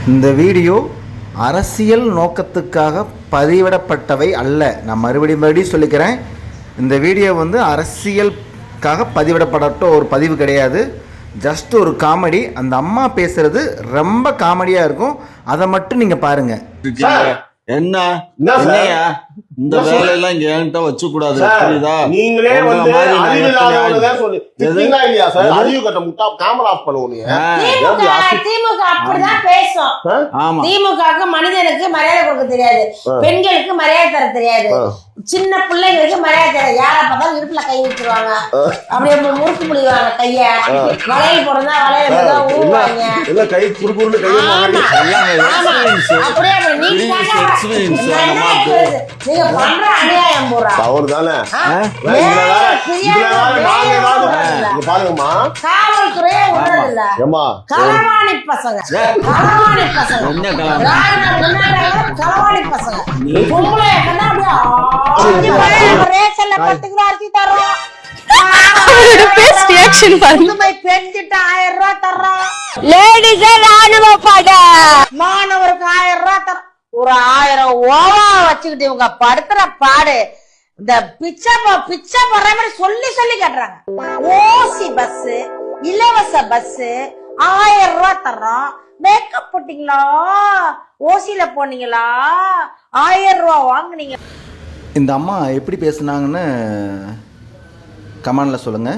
இந்த வீடியோ அரசியல் நோக்கத்துக்காக பதிவிடப்பட்டவை அல்ல. நான் மறுபடியும் சொல்லிக்கிறேன், இந்த வீடியோ வந்து அரசியலுக்காக பதிவிடப்பட்ட ஒரு பதிவு கிடையாது. ஜஸ்ட் ஒரு காமெடி. அந்த அம்மா பேசுறது ரொம்ப காமெடியாக இருக்கும். அதை மட்டும் நீங்கள் பாருங்கள். என்னையா இந்த வேலையெல்லாம் இங்க என்கிட்ட வச்சு கூடாது, புரியுதா? நீங்களே வந்து இல்லையா சார்? அறிவு கட்ட முட்டா கேமரா ஆஃப் பண்ணுவோம். திமுக அப்படிதான் பேசும். திமுகவுக்கு மனிதனுக்கு மரியாதை கொடுக்க தெரியாது, பெண்களுக்கு மரியாதை தர தெரியாது, சின்ன பிள்ளைங்களுக்கு மரியாதை தெரியாது. யாரை பார்த்தாலும் இடுப்புல கை வச்சிருவாங்க, அப்படியே முறுக்கு முடிவாங்க கைய. வளையல் போடுறதா வளையல் ஊருவாங்க, கை குறுக்குன்னு கை. அப்படியே நீங்க பண்ற அநியாயம் போறா அவர் தானே. பாருங்கம்மா, காவல்துறையே விடுறதில்ல. களவாணி பசங்க, களவாணி பசங்க, களவாணி பசங்க. பொம்பளை ரேஷன்ல 10 கிலோ அரிசி தர்றோம், மாணவருக்கு 1000 ரூபாய் தரோம். ஒரு 1000 ஓவா வச்சுக்கிட்டு இவங்க படுத்துற பாடு. இந்த பிச்சை போடுற மாதிரி சொல்லி சொல்லி கட்டுறாங்க. ஓசி பஸ், இலவச பஸ், 1000 ரூபாய் தர்றோம். மேக்கப் போட்டீங்களா, ஓசியில போனீங்களா, 1000 ரூபாய் வாங்குனீங்க. இந்த அம்மா எப்படி பேசுனாங்கன்னு கமெண்ட்ல சொல்லுங்க.